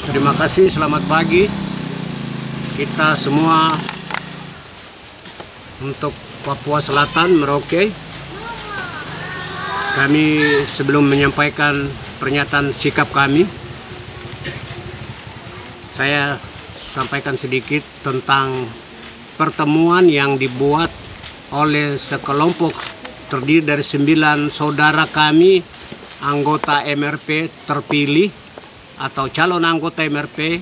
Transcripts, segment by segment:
Terima kasih, selamat pagi kita semua untuk Papua Selatan, Merauke. Kami sebelum menyampaikan pernyataan sikap kami, saya sampaikan sedikit tentang pertemuan yang dibuat oleh sekelompok terdiri dari 9 saudara kami, anggota MRP terpilih atau calon anggota MRP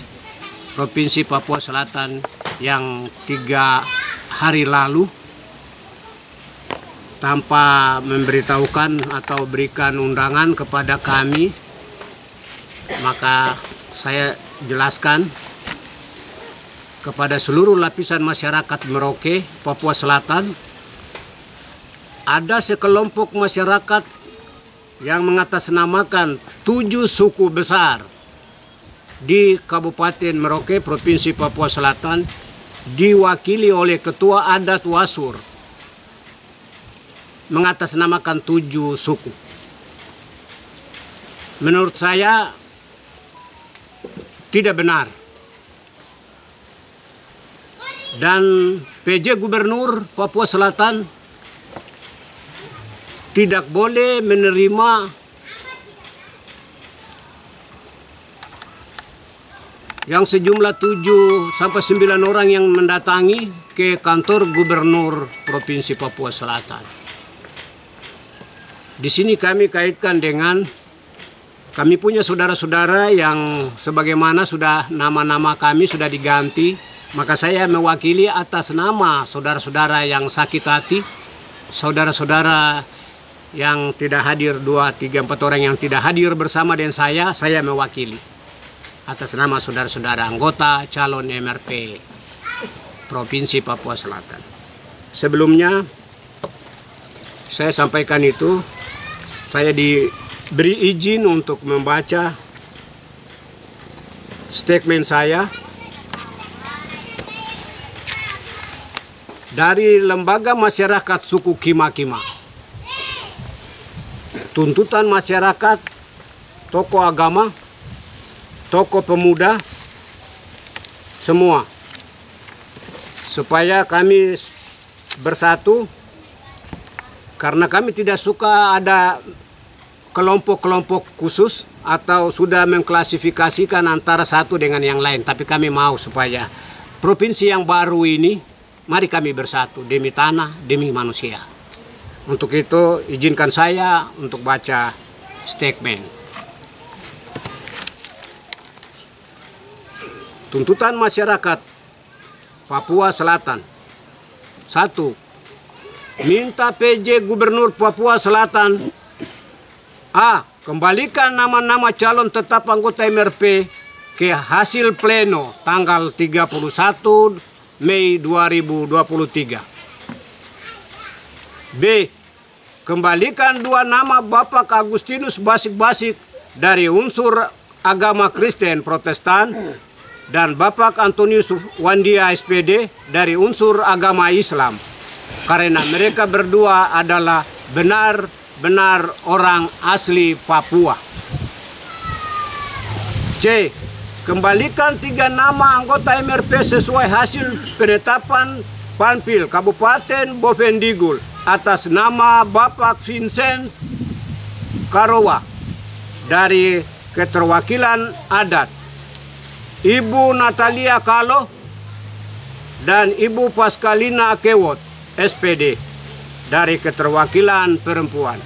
Provinsi Papua Selatan yang 3 hari lalu tanpa memberitahukan atau berikan undangan kepada kami. Maka saya jelaskan kepada seluruh lapisan masyarakat Merauke, Papua Selatan, ada sekelompok masyarakat yang mengatasnamakan 7 suku besar di Kabupaten Merauke, Provinsi Papua Selatan, diwakili oleh Ketua Adat Wasur, mengatasnamakan 7 suku. Menurut saya tidak benar. Dan PJ Gubernur Papua Selatan tidak boleh menerima yang sejumlah 7-9 orang yang mendatangi ke kantor Gubernur Provinsi Papua Selatan. Di sini kami kaitkan dengan kami punya saudara-saudara yang sebagaimana sudah nama-nama kami sudah diganti, maka saya mewakili atas nama saudara-saudara yang sakit hati, saudara-saudara yang tidak hadir, 2, 3, 4 orang yang tidak hadir bersama dengan saya mewakili atas nama saudara-saudara anggota calon MRP Provinsi Papua Selatan. Sebelumnya saya sampaikan itu, saya diberi izin untuk membaca statement saya dari Lembaga Masyarakat Suku Kima-Kima. Tuntutan masyarakat, tokoh agama, tokoh pemuda, semua, supaya kami bersatu, karena kami tidak suka ada kelompok-kelompok khusus atau sudah mengklasifikasikan antara satu dengan yang lain. Tapi kami mau supaya provinsi yang baru ini, mari kami bersatu demi tanah, demi manusia. Untuk itu izinkan saya untuk baca statement. Tuntutan masyarakat Papua Selatan. 1. Minta PJ Gubernur Papua Selatan A. Kembalikan nama-nama calon tetap anggota MRP ke hasil pleno tanggal 31 Mei 2023. B. Kembalikan 2 nama Bapak Agustinus Basik-Basik dari unsur agama Kristen Protestan dan Bapak Antonius Wandia SPD dari unsur agama Islam, karena mereka berdua adalah benar-benar orang asli Papua. C. Kembalikan 3 nama anggota MRP sesuai hasil penetapan Panpil Kabupaten Bovendigul atas nama Bapak Vincent Karowa dari keterwakilan adat, Ibu Natalia Kalo dan Ibu Paskalina Kewot SPD dari keterwakilan perempuan.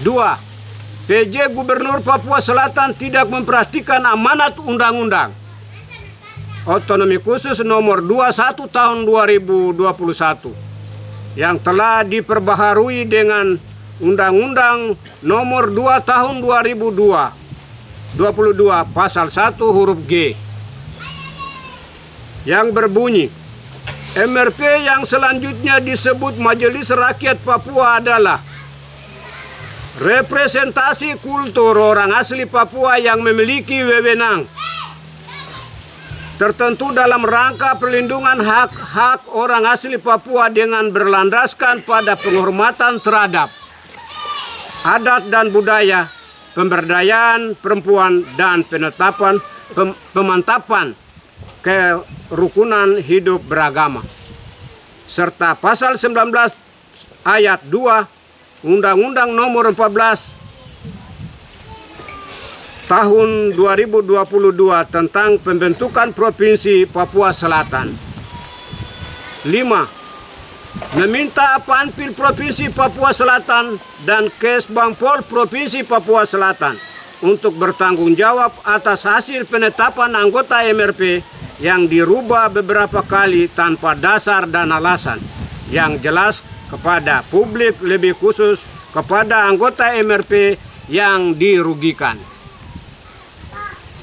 2. PJ Gubernur Papua Selatan tidak memperhatikan amanat undang-undang Otonomi Khusus nomor 21 tahun 2021 yang telah diperbaharui dengan Undang-Undang nomor 2 tahun 2022 pasal 1 huruf G yang berbunyi, MRP yang selanjutnya disebut Majelis Rakyat Papua adalah representasi kultur orang asli Papua yang memiliki wewenang tertentu dalam rangka perlindungan hak-hak orang asli Papua dengan berlandaskan pada penghormatan terhadap adat dan budaya, pemberdayaan perempuan, dan penetapan pemantapan kerukunan hidup beragama. Serta pasal 19 ayat 2 Undang-Undang Nomor 14 Tahun 2022 tentang pembentukan Provinsi Papua Selatan. 5. Meminta Panpil Provinsi Papua Selatan dan Kesbangpol Provinsi Papua Selatan untuk bertanggung jawab atas hasil penetapan anggota MRP yang dirubah beberapa kali tanpa dasar dan alasan yang jelas kepada publik, lebih khusus kepada anggota MRP yang dirugikan.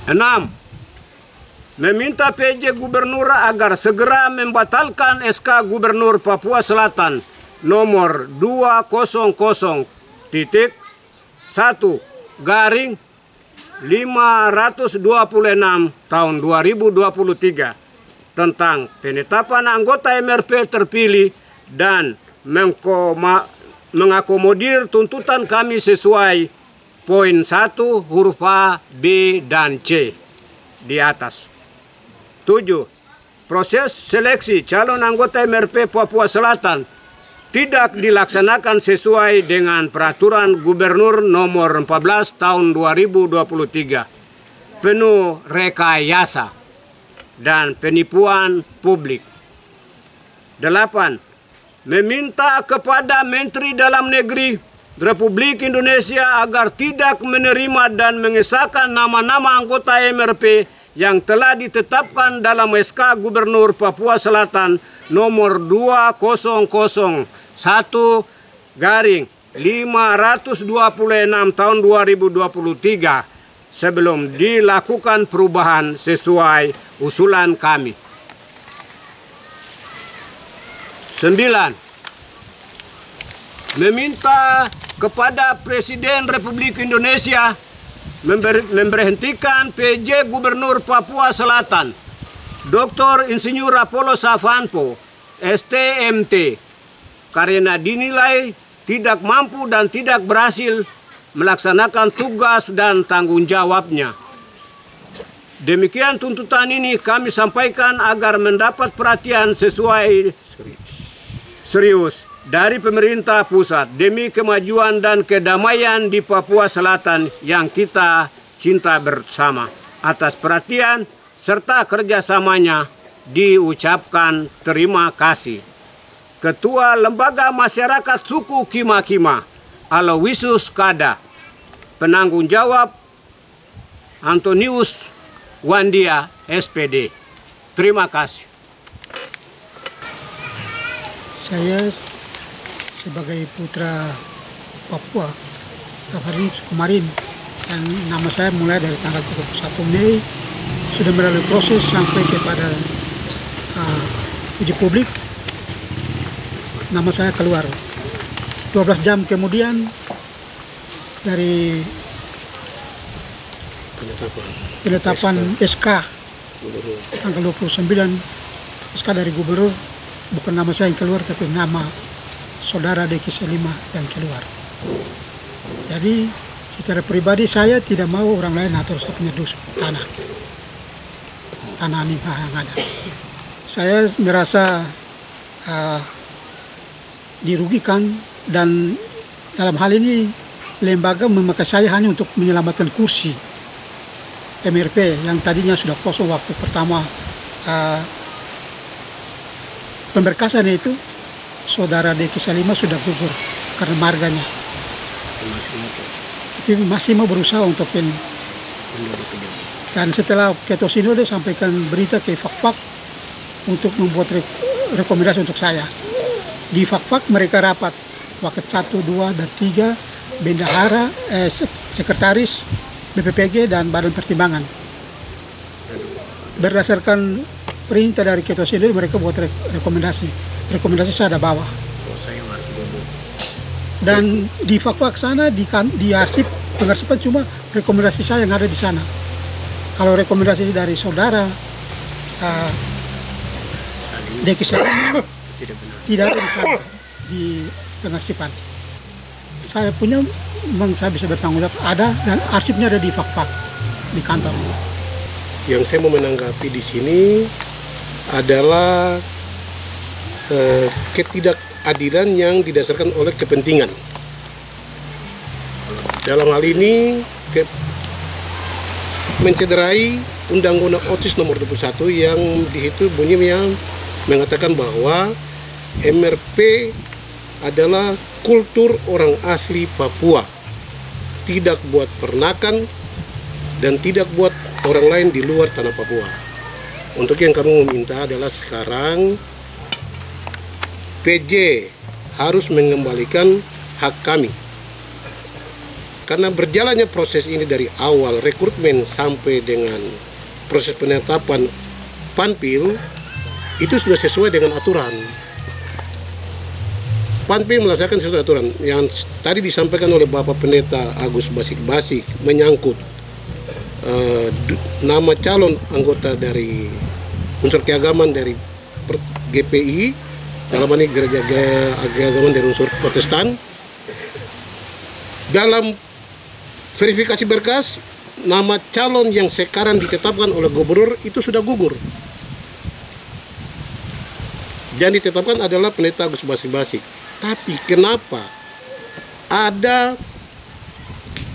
6. Meminta PJ Gubernur agar segera membatalkan SK Gubernur Papua Selatan nomor 200.1 garing 526 tahun 2023 tentang penetapan anggota MRP terpilih dan mengakomodir tuntutan kami sesuai poin 1 huruf A, B, dan C di atas. 7. Proses seleksi calon anggota MRP Papua Selatan tidak dilaksanakan sesuai dengan peraturan Gubernur nomor 14 tahun 2023. Penuh rekayasa dan penipuan publik. 8. Meminta kepada Menteri Dalam Negeri Republik Indonesia agar tidak menerima dan mengesahkan nama-nama anggota MRP yang telah ditetapkan dalam SK Gubernur Papua Selatan nomor 2001 garing 526 tahun 2023 sebelum dilakukan perubahan sesuai usulan kami. 9. Meminta kepada Presiden Republik Indonesia memberhentikan PJ Gubernur Papua Selatan Dr. Insinyur Apollo Savanpo STMT karena dinilai tidak mampu dan tidak berhasil melaksanakan tugas dan tanggung jawabnya. Demikian tuntutan ini kami sampaikan agar mendapat perhatian sesuai serius dari pemerintah pusat demi kemajuan dan kedamaian di Papua Selatan yang kita cinta bersama. Atas perhatian serta kerjasamanya diucapkan terima kasih. Ketua Lembaga Masyarakat Suku Kima-Kima Aloysius Kada. Penanggung jawab Antonius Wandia SPD. Terima kasih. Saya sebagai putra Papua kemarin, dan nama saya mulai dari tanggal 31 Mei sudah melalui proses sampai kepada uji publik. Nama saya keluar 12 jam kemudian dari penetapan SK tanggal 29 SK dari Gubernur. Bukan nama saya yang keluar, tapi nama saudara Deki Selima yang keluar. Jadi secara pribadi saya tidak mau orang lain atur saya punya tanah ini yang ada. Saya merasa dirugikan, dan dalam hal ini lembaga memakai saya hanya untuk menyelamatkan kursi MRP yang tadinya sudah kosong waktu pertama pemberkasan itu. Saudara Deki Salima sudah gugur karena marganya. Tapi masih mau berusaha untuk ini. Dan setelah Ketua Sinode sampaikan berita ke Fakfak untuk membuat rekomendasi untuk saya. Di Fakfak mereka rapat Waket 1, 2, dan 3, bendahara, sekretaris, BPPG, dan Badan Pertimbangan. Berdasarkan perintah dari Ketua Sinode mereka buat rekomendasi. Rekomendasi saya ada bawa. Dan di Fakfak sana di arsip pengarsipan cuma rekomendasi saya yang ada di sana. Kalau rekomendasi dari saudara uh, Deki Salim tidak ada di sana di pengarsipan. Saya punya memang saya bisa bertanggung jawab ada dan arsipnya ada di Fakfak di kantor. Yang saya mau menanggapi di sini adalah ketidakadilan yang didasarkan oleh kepentingan. Dalam hal ini mencederai Undang-Undang OTIS nomor 21 yang di situ bunyinya mengatakan bahwa MRP adalah kultur orang asli Papua, tidak buat pernakan dan tidak buat orang lain di luar tanah Papua. Untuk yang kami meminta adalah sekarang PJ harus mengembalikan hak kami. Karena berjalannya proses ini dari awal rekrutmen sampai dengan proses penetapan Panpil itu sudah sesuai dengan aturan. Panpil melaksanakan sesuai aturan yang tadi disampaikan oleh Bapak Pendeta Agus Basik-Basik menyangkut nama calon anggota dari unsur keagamaan dari GPI, dalam ini gereja keagamaan dari unsur Protestan. Dalam verifikasi berkas, nama calon yang sekarang ditetapkan oleh gubernur itu sudah gugur. Yang ditetapkan adalah Pendeta Agus Basik-Basik. Tapi kenapa ada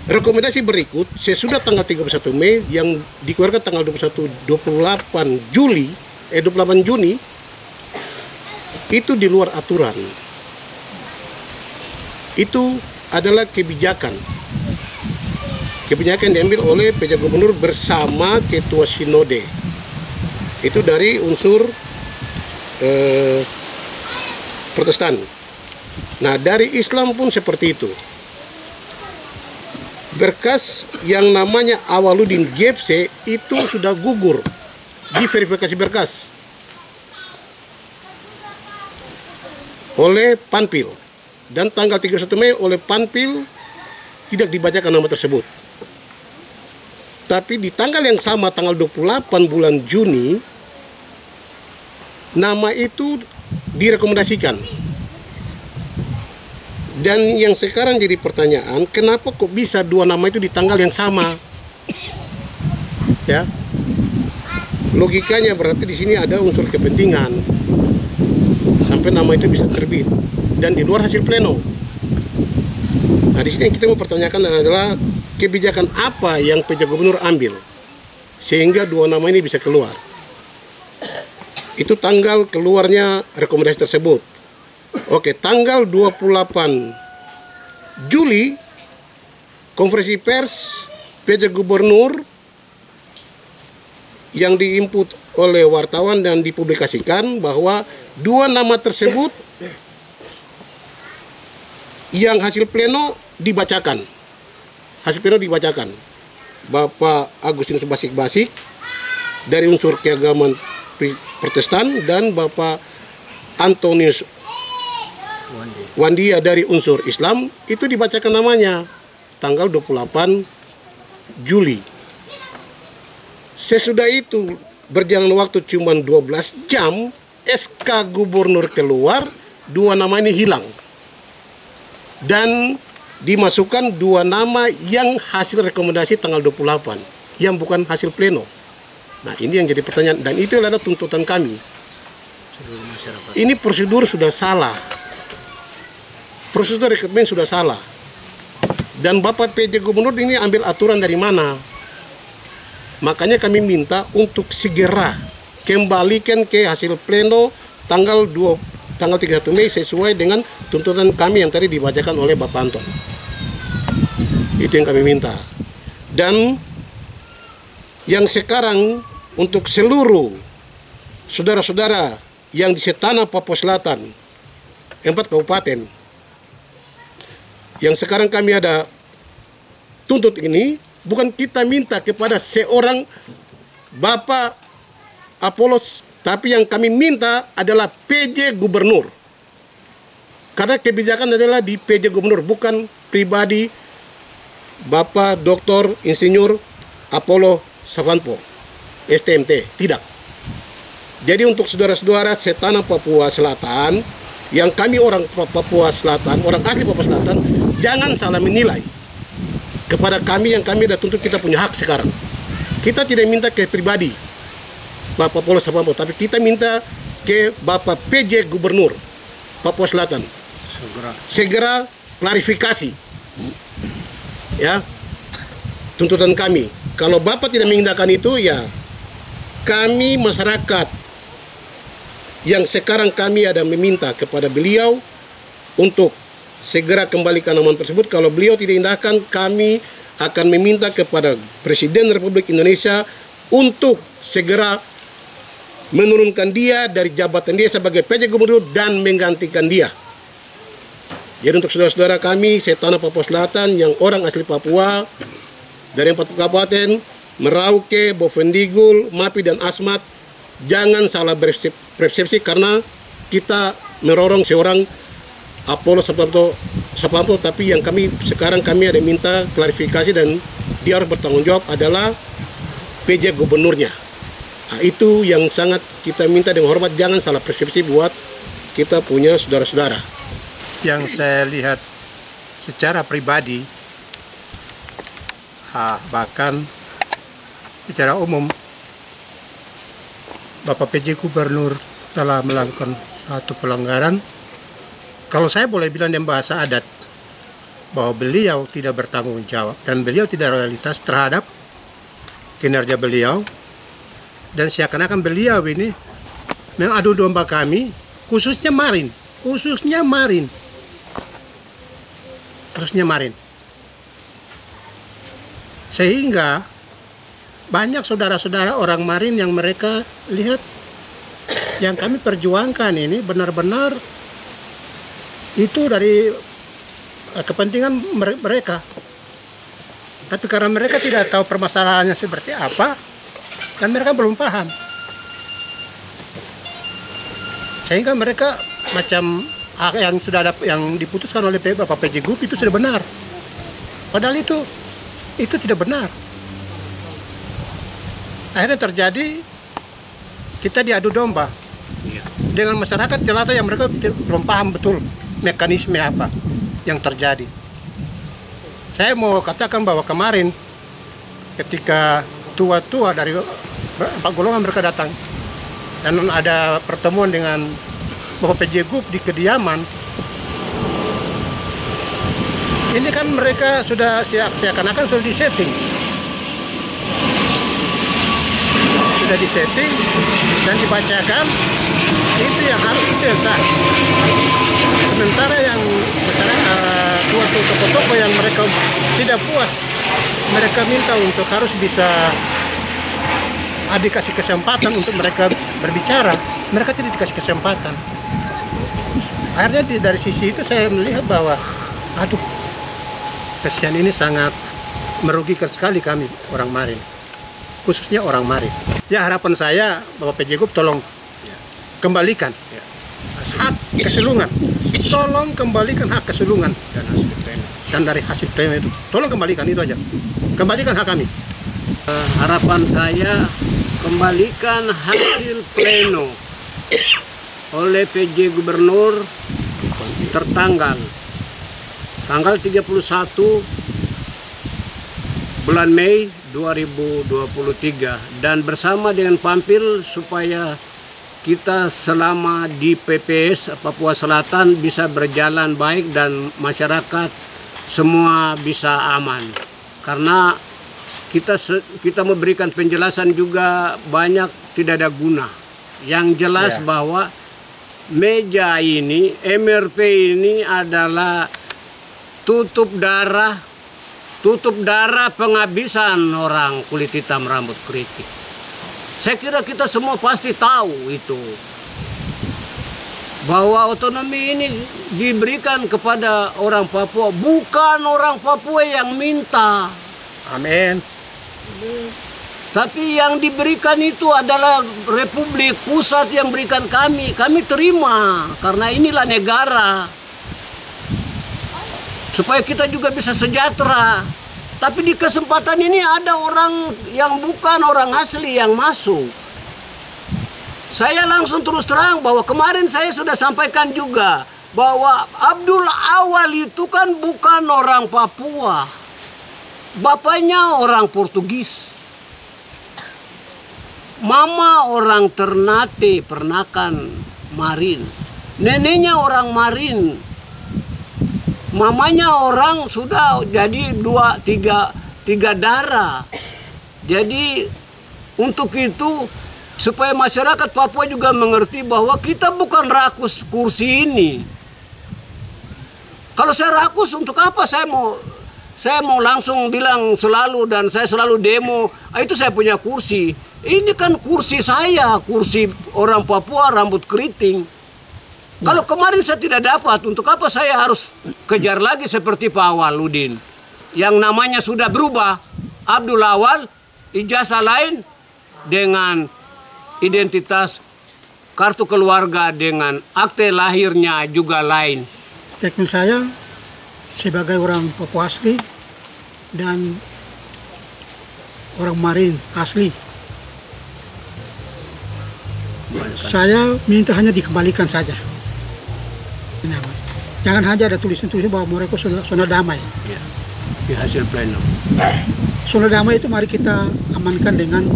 rekomendasi berikut sesudah tanggal 31 Mei yang dikeluarkan tanggal 28 Juni itu di luar aturan. Itu adalah kebijakan yang diambil oleh PJ Gubernur bersama Ketua Sinode. Itu dari unsur Protestan. Nah, dari Islam pun seperti itu. Berkas yang namanya Awaludin Gepse itu sudah gugur di verifikasi berkas oleh Panpil. Dan tanggal 31 Mei oleh Panpil tidak dibacakan nama tersebut. Tapi di tanggal yang sama, tanggal 28 bulan Juni, nama itu direkomendasikan. Dan yang sekarang jadi pertanyaan, kenapa kok bisa dua nama itu di tanggal yang sama? Ya, logikanya berarti di sini ada unsur kepentingan sampai nama itu bisa terbit dan di luar hasil pleno. Nah, di sini yang kita mau pertanyakan adalah kebijakan apa yang PJ Gubernur ambil sehingga dua nama ini bisa keluar. Itu tanggal keluarnya rekomendasi tersebut. Oke, tanggal 28 Juli konferensi pers PJ Gubernur yang diinput oleh wartawan dan dipublikasikan bahwa dua nama tersebut yang hasil pleno dibacakan. Hasil pleno dibacakan. Bapak Agustinus Basik-Basik dari unsur keagamaan Protestan dan Bapak Antonius Wandia dari unsur Islam itu dibacakan namanya tanggal 28 Juli. Sesudah itu berjalan waktu cuma 12 jam, SK Gubernur keluar, dua nama ini hilang. Dan dimasukkan dua nama yang hasil rekomendasi tanggal 28 yang bukan hasil pleno. Nah, ini yang jadi pertanyaan dan itu adalah tuntutan kami. Ini prosedur sudah salah. Prosedur rekrutmen sudah salah. Dan Bapak PJ Gubernur ini ambil aturan dari mana? Makanya kami minta untuk segera kembalikan ke hasil pleno tanggal 31 Mei sesuai dengan tuntutan kami yang tadi dibacakan oleh Bapak Anton. Itu yang kami minta. Dan yang sekarang untuk seluruh saudara-saudara yang di Setana Papua Selatan 4 kabupaten yang sekarang kami ada tuntut ini, bukan kita minta kepada seorang Bapak Apolos, tapi yang kami minta adalah PJ Gubernur. Karena kebijakan adalah di PJ Gubernur, bukan pribadi Bapak Dr. Insinyur Apollo Savanpo, STMT, tidak. Jadi untuk saudara-saudara setanah Papua Selatan, yang kami orang Papua Selatan, orang asli Papua Selatan, jangan salah menilai kepada kami yang kami sudah tuntut kita punya hak sekarang. Kita tidak minta ke pribadi Bapak Polres Papua, tapi kita minta ke Bapak PJ Gubernur Papua Selatan. Segera klarifikasi. Ya. Tuntutan kami. Kalau Bapak tidak mengindahkan itu, ya kami masyarakat yang sekarang kami ada meminta kepada beliau untuk segera kembalikan amanat tersebut. Kalau beliau tidak indahkan, kami akan meminta kepada Presiden Republik Indonesia untuk segera menurunkan dia dari jabatan dia sebagai PJ Gubernur dan menggantikan dia. Jadi untuk saudara-saudara kami setanah Papua Selatan yang orang asli Papua dari 4 kabupaten, Merauke, Bovendigul, Mapi dan Asmat, jangan salah persepsi karena kita merorong seorang Apollo Suparto, tapi yang sekarang kami ada minta klarifikasi dan dia harus bertanggung jawab adalah PJ Gubernurnya. Nah, itu yang sangat kita minta dengan hormat, jangan salah persepsi buat kita punya saudara-saudara. Yang saya lihat secara pribadi, bahkan secara umum, Bapak PJ Gubernur telah melakukan satu pelanggaran. Kalau saya boleh bilang dalam bahasa adat, bahwa beliau tidak bertanggung jawab dan beliau tidak loyalitas terhadap kinerja beliau, dan seakan-akan beliau ini mengadu domba kami, khususnya Marin. Sehingga banyak saudara-saudara orang Marin yang mereka lihat yang kami perjuangkan ini benar-benar itu dari kepentingan mereka. Tapi karena mereka tidak tahu permasalahannya seperti apa, kan mereka belum paham. Sehingga mereka macam yang sudah yang diputuskan oleh Bapak PJ Gub itu sudah benar. Padahal itu tidak benar. Akhirnya terjadi kita diadu domba dengan masyarakat jelata yang mereka belum paham betul mekanisme apa yang terjadi. Saya mau katakan bahwa kemarin ketika tua-tua dari 4 golongan mereka datang dan ada pertemuan dengan Bapak PJ Gub di kediaman, ini kan mereka sudah seakan-akan sudah disetting dan dibacakan itu yang harus, itu yang sah. Sementara yang misalnya tokoh-tokoh yang mereka tidak puas, mereka minta untuk harus bisa dikasih kesempatan untuk mereka berbicara, mereka tidak dikasih kesempatan. Akhirnya dari sisi itu saya melihat bahwa kesian ini sangat merugikan sekali kami orang Marin, khususnya orang Marin. Ya harapan saya Bapak PJ Gub tolong kembalikan hak kesulungan, tolong kembalikan hak kesulungan dan dari hasil pleno itu tolong kembalikan, itu aja, kembalikan hak kami. Harapan saya kembalikan hasil pleno oleh PJ Gubernur tanggal 31 bulan Mei 2023 dan bersama dengan Pampil supaya kita selama di PPS Papua Selatan bisa berjalan baik dan masyarakat semua bisa aman. Karena kita memberikan penjelasan juga banyak tidak ada guna. Yang jelas bahwa meja ini, MRP ini adalah tutup darah penghabisan orang kulit hitam rambut keriting. Saya kira kita semua pasti tahu itu, bahwa otonomi ini diberikan kepada orang Papua, bukan orang Papua yang minta. Amin. Tapi yang diberikan itu adalah Republik Pusat yang berikan kami terima karena inilah negara. Supaya kita juga bisa sejahtera. Tapi di kesempatan ini ada orang yang bukan orang asli yang masuk. Saya langsung terus terang bahwa kemarin saya sudah sampaikan juga bahwa Abdul Awal itu kan bukan orang Papua. Bapaknya orang Portugis. Mama orang Ternate, Peranakan Marin. Neneknya orang Marin. Mamanya orang sudah jadi tiga darah. Jadi untuk itu supaya masyarakat Papua juga mengerti bahwa kita bukan rakus kursi ini. Kalau saya rakus untuk apa saya mau langsung bilang selalu dan saya selalu demo, itu saya punya kursi. Ini kan kursi saya, kursi orang Papua rambut keriting. Kalau kemarin saya tidak dapat, untuk apa saya harus kejar lagi seperti Pak Awaludin? Yang namanya sudah berubah, Abdul Awal, ijazah lain dengan identitas kartu keluarga dengan akte lahirnya juga lain. Statement saya sebagai orang Papua asli dan orang Marin asli, saya minta hanya dikembalikan saja. Jangan hanya ada tulisan-tulisan bahwa mereka sudah damai. Ya, di hasil pleno. Sudah damai itu mari kita amankan dengan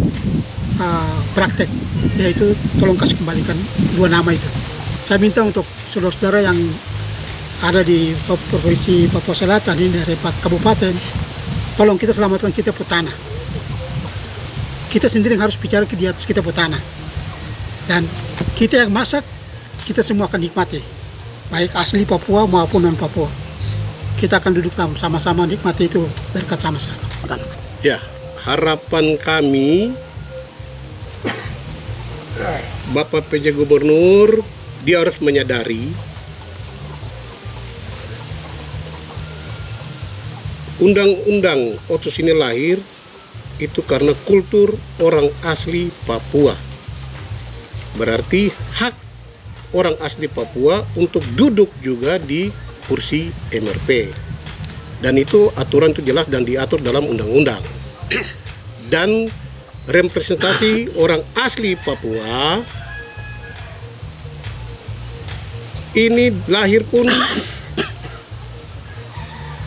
praktek, yaitu tolong kasih kembalikan dua nama itu. Saya minta untuk saudara-saudara yang ada di Provinsi Papua Selatan ini dari 4 kabupaten, tolong kita selamatkan kita tanah. Kita sendiri yang harus bicara di atas kita tanah. Dan kita yang masak, kita semua akan nikmati. Baik asli Papua maupun non Papua. Kita akan duduk sama-sama nikmati itu berkat sama-sama. Ya, harapan kami Bapak PJ Gubernur, dia harus menyadari undang-undang Otsus ini lahir itu karena kultur orang asli Papua. Berarti hak orang asli Papua untuk duduk juga di kursi MRP. Dan itu aturan itu jelas dan diatur dalam undang-undang. Dan representasi orang asli Papua ini lahir pun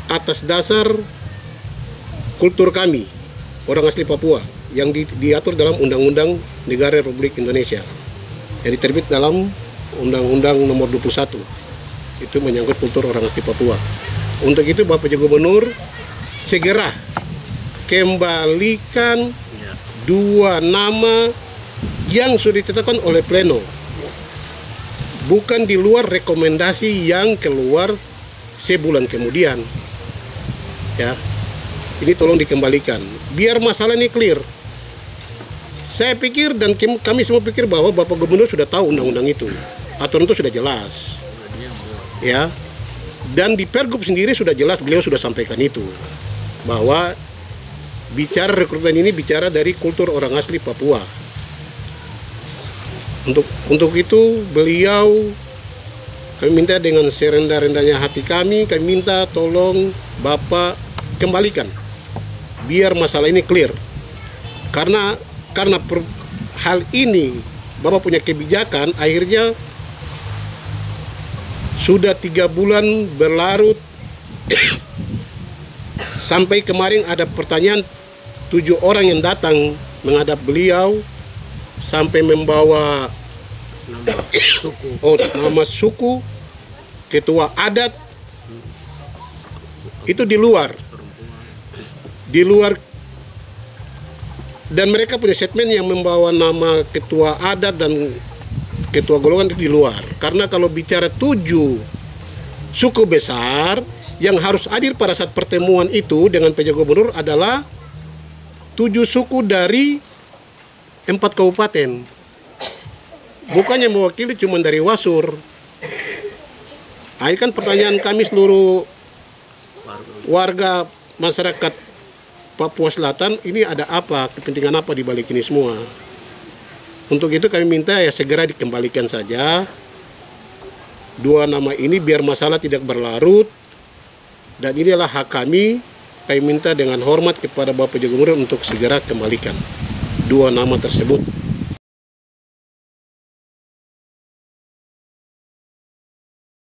atas dasar kultur kami, orang asli Papua, yang diatur dalam Undang-Undang Negara Republik Indonesia yang diterbit dalam Undang-Undang Nomor 21. Itu menyangkut kultur orang asli Papua. Untuk itu Bapak Gubernur segera kembalikan dua nama yang sudah ditetapkan oleh pleno, bukan di luar rekomendasi yang keluar sebulan kemudian. Ya, ini tolong dikembalikan biar masalah ini clear. Saya pikir dan kami semua pikir bahwa Bapak Gubernur sudah tahu undang-undang itu, aturan itu sudah jelas, ya. Dan di Pergub sendiri sudah jelas, beliau sudah sampaikan itu, bahwa bicara rekrutmen ini bicara dari kultur orang asli Papua. Untuk itu beliau, kami minta dengan serendah-rendahnya hati kami minta tolong Bapak kembalikan biar masalah ini clear. Karena hal ini Bapak punya kebijakan, akhirnya sudah 3 bulan berlarut. Sampai kemarin ada pertanyaan 7 orang yang datang menghadap beliau sampai membawa nama suku, ketua adat. Itu di luar dan mereka punya statement yang membawa nama ketua adat dan ketua golongan itu di luar. Karena kalau bicara 7 suku besar yang harus hadir pada saat pertemuan itu dengan PJ Gubernur adalah 7 suku dari 4 kabupaten. Bukannya mewakili cuma dari Wasur. Ini kan pertanyaan kami seluruh warga masyarakat Papua Selatan, ini ada apa, kepentingan apa di balik ini semua. Untuk itu kami minta ya segera dikembalikan saja 2 nama ini biar masalah tidak berlarut. Dan inilah hak kami minta dengan hormat kepada Bapak Gubernur untuk segera kembalikan 2 nama tersebut.